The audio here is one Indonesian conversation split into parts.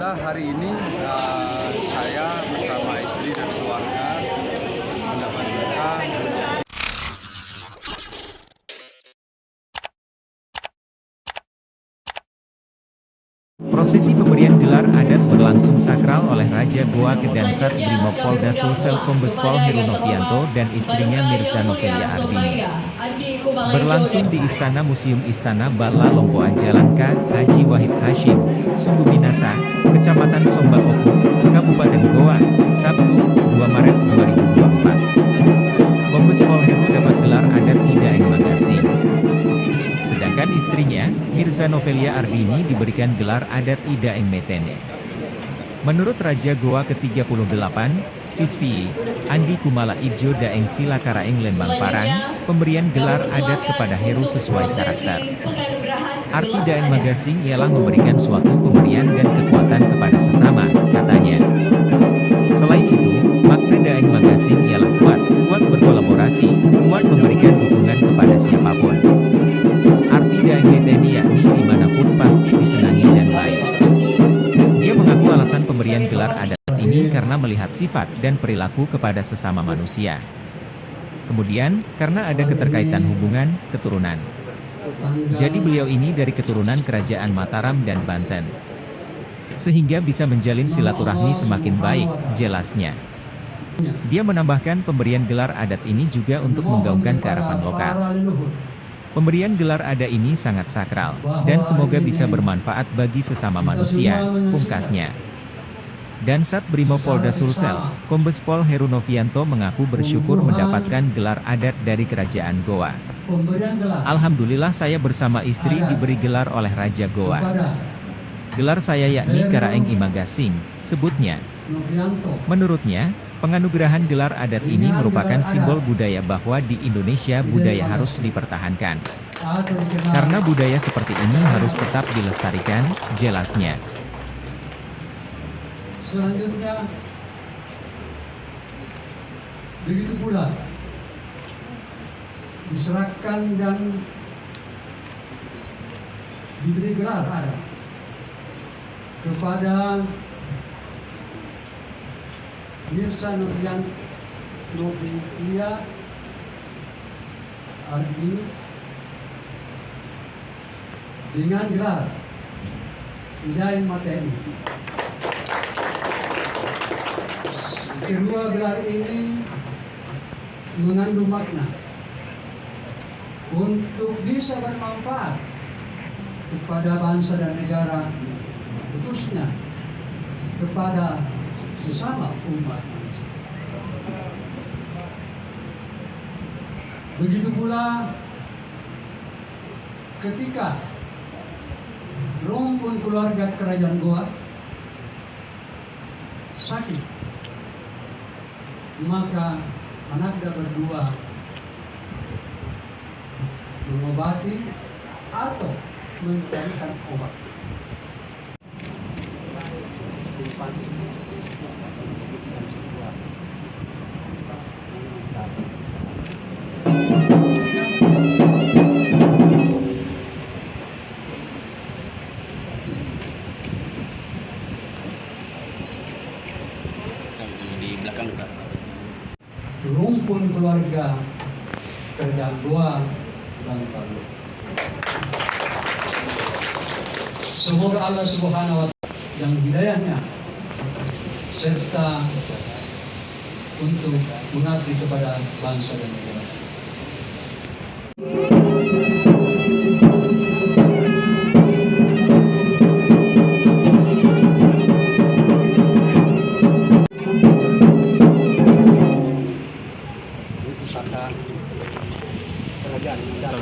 Alhamdulillah hari ini saya bersama istri dan keluarga mendapat berkah menjadi Prosesi pemberian gelar adat berlangsung sakral oleh Raja Goa Kedansat Brimopolda Sulsel Kombes Pol Heru Novianto dan istrinya Mirza Novelia Ardini. Berlangsung di Istana Museum Istana Bala Lompoan Jalan K. Haji Wahid Hashim, Sumbu Minasa, Kecamatan Sombal Oku, Kabupaten Goa, Sabtu, 2 Maret 2024. Kombes Pol Heru dapat gelar adat Idaeng Magasing. Sedangkan istrinya, Mirza Novelia Ardini diberikan gelar adat Idaeng Metene. Menurut Raja Goa ke-38, Svisvi, Andi Kumala Ijo Daeng Sila Karaeng Lembang Parang, pemberian gelar adat kepada Heru sesuai karakter. Arti Daeng Magasing ialah memberikan suatu pemberian dan kekuatan kepada sesama, katanya. Selain itu, makna Daeng Magasing ialah kuat berkolaborasi, kuat memberikan dukungan kepada siapapun. Arti Daeng Metene yakni dimanapun pasti disenangi dan baik. Dia mengaku alasan pemberian gelar adat ini karena melihat sifat dan perilaku kepada sesama manusia. Kemudian, karena ada keterkaitan hubungan, keturunan. Jadi beliau ini dari keturunan Kerajaan Mataram dan Banten. Sehingga bisa menjalin silaturahmi semakin baik, jelasnya. Dia menambahkan pemberian gelar adat ini juga untuk menggaungkan kearifan lokal. Pemberian gelar adat ini sangat sakral, dan semoga bisa bermanfaat bagi sesama manusia, pungkasnya. Dansat Brimopolda Sulsel, Kombes Pol Heru Novianto mengaku bersyukur mendapatkan gelar adat dari Kerajaan Goa. Alhamdulillah saya bersama istri diberi gelar oleh Raja Goa. Gelar saya yakni Karaeng Imagasing, sebutnya. Menurutnya, penganugerahan gelar adat ini merupakan simbol budaya bahwa di Indonesia budaya harus dipertahankan. Karena budaya seperti ini harus tetap dilestarikan, jelasnya. Selanjutnya, begitu pula diserahkan dan diberi gelar adat kepada Mirza Novelia Ardini dengan gelar Idaeng Metene. Kedua gelar ini mengandung makna untuk bisa bermanfaat kepada bangsa dan negara, khususnya kepada sesama umat manusia. Begitu pula ketika rumpun keluarga Kerajaan Goa sakit, maka anaknya berdua mengobati atau mencarikan obat. di belakang. Rumpun keluarga Kerajaan Goa dan Palu. Semoga Allah Subhanahu wa Ta'ala yang hidayahnya serta untuk mengabdi kepada bangsa dan negara. Pusaka kerajaan negara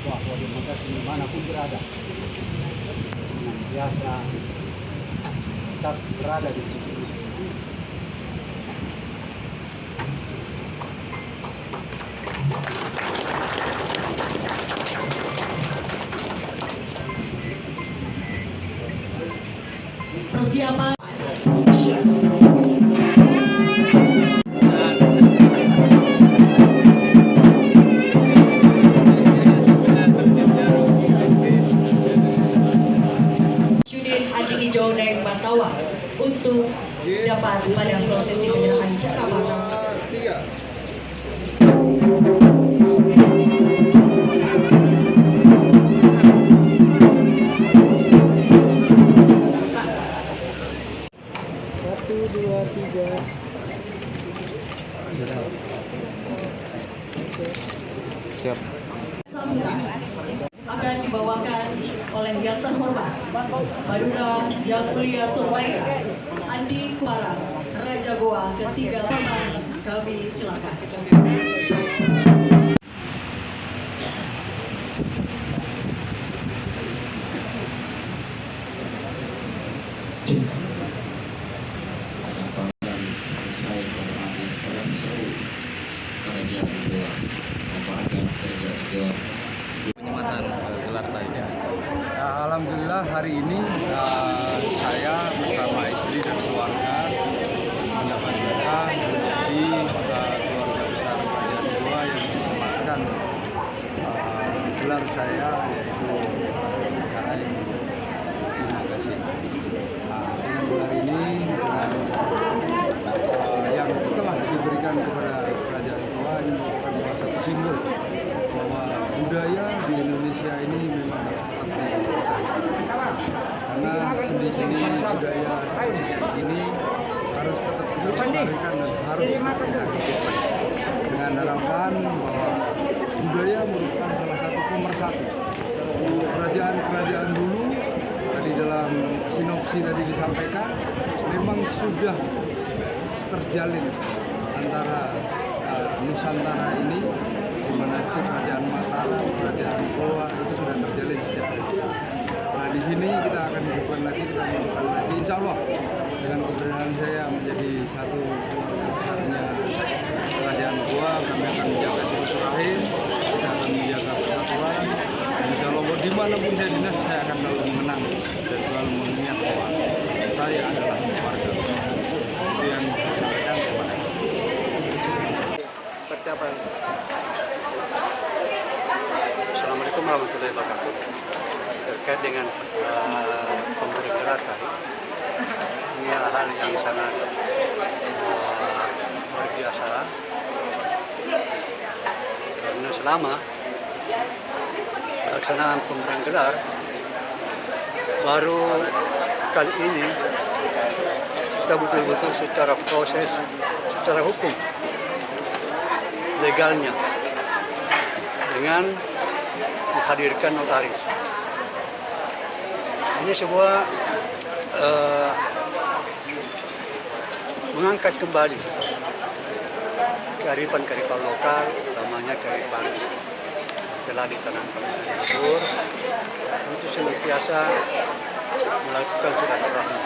bahwa dimanapun berada, biasa tetap berada di sini. Persiapan Judin Adi Hijau Siap. Akan dibawakan oleh yang terhormat Baduda Yang Mulia Surabaya Andi Kumara, Raja Goa ketiga. Kami silakan. Saya hormati para sesepuh kerajaan Goa, Bapak Adat Kerajaan Goa. Penyematan gelar tadi ya. Alhamdulillah hari ini saya bersama istri dan keluarga mendapat berkah menjadi keluarga besar Kerajaan Goa yang disematkan gelar saya, yaitu KAI Terima kasih. Dengan gelar ini yang telah diberikan kepada Kerajaan Goa ini merupakan salah satu simbol bahwa budaya di Indonesia ini memang harus tetap dilestarikan. Karena seni-seni budaya seperti kayak gini harus tetap dilestarikan dan harus tetap kita hidupkan. Dengan harapan bahwa budaya merupakan salah satu pemersatu. Kerajaan-kerajaan dulu tadi dalam sinopsi tadi disampaikan memang sudah terjalin antara Nusantara ini, di mana Kerajaan Mataram, Kerajaan Goa itu sudah terjalin sejak dulu. Nah di sini kita akan hidupkan lagi, kita hidupkan lagi. Insya Allah dengan keberadaan saya menjadi satu satunya Kerajaan Goa, kami akan menjaga silaturahim, kita akan menjaga persatuan. Dan insya Allah dimanapun saya dinas, saya akan selalu mengenang dan selalu mengingat bahwa saya adalah warga. Itu yang saya sampaikan. Terima kasih. Seperti apa? Assalamualaikum warahmatullahi wabarakatuh. Terkait dengan pemberi gelar tadi, ini hal yang sangat luar biasa, karena selama pelaksanaan pemberian gelar baru kali ini kita betul-betul secara proses, secara hukum legalnya dengan menghadirkan notaris. Ini sebuah mengangkat kembali kearifan-kearifan lokal, utamanya kearifan telah ditanamkan oleh leluhur, untuk senantiasa melakukan silaturahmi.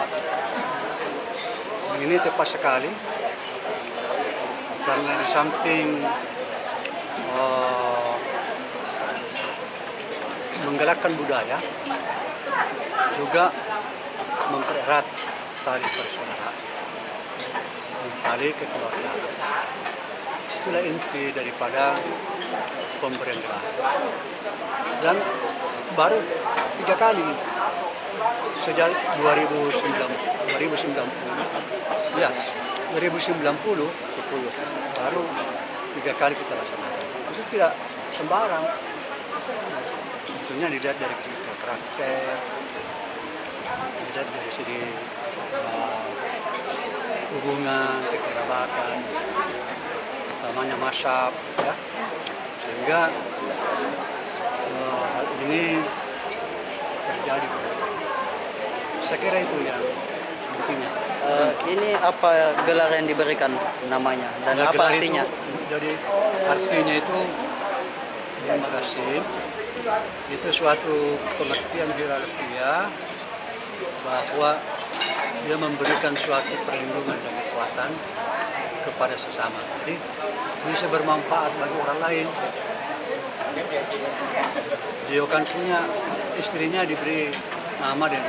Ini tepat sekali karena di samping menggalakkan budaya, juga mempererat tali persaudaraan, tali kekeluargaan. Itulah inti daripada pemberian gelar. Dan baru 3 kali sejak 2090 baru 3 kali kita laksanakan. Itu tidak sembarang. Tentunya dilihat dari karakter, dilihat dari segi hubungan, kekerabatan, utamanya mazhab, ya. Sehingga hal ini terjadi. Saya kira itu yang intinya. Ini apa gelar yang diberikan namanya dan Nah, apa artinya? Jadi artinya itu terima kasih. Itu suatu pengertian hierarkia bahwa dia memberikan suatu perlindungan dan kekuatan kepada sesama. Jadi bisa bermanfaat bagi orang lain. Dia kan punya istrinya diberi nama dan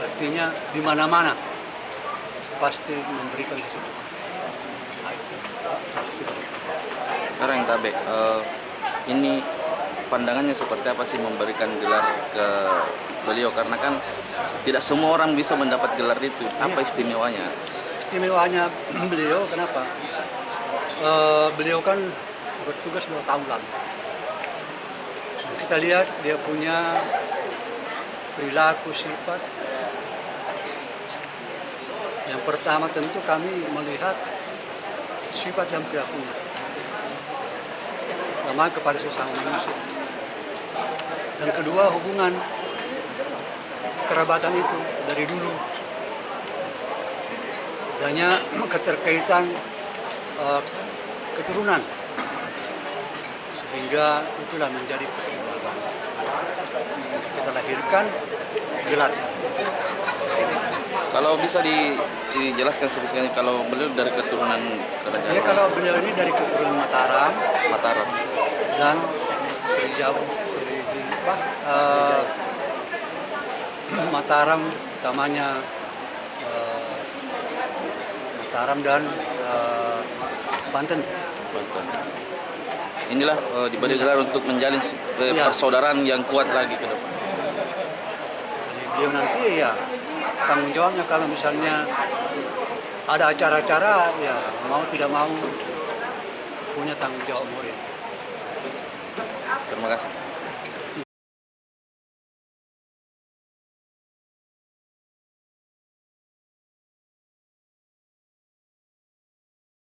artinya di mana-mana pasti memberikan sesuatu. Sekarang yang tabe, ini pandangannya seperti apa sih memberikan gelar ke beliau, karena kan tidak semua orang bisa mendapat gelar itu. Apa istimewanya? Istimewanya beliau kenapa? Beliau kan bertugas 2 tahun lalu. Kita lihat dia punya perilaku sifat. Yang pertama tentu kami melihat sifat dan perilakunya. Pertama kepada sesama manusia. Dan kedua hubungan kerabatan itu dari dulu. Adanya keterkaitan keturunan. Sehingga itulah menjadi pertimbangan. Kita lahirkan gelar. Kalau bisa dijelaskan sebesarnya kalau beliau dari keturunan kerajaan. Jadi kalau beliau ini dari keturunan Mataram dan Seri Jawa, Mataram utamanya Mataram dan Banten. Inilah diberi gelar untuk menjalin persaudaraan yang kuat lagi ke depan. Beliau nanti ya tanggung jawabnya kalau misalnya ada acara-acara ya mau tidak mau punya tanggung jawab murid. Terima kasih.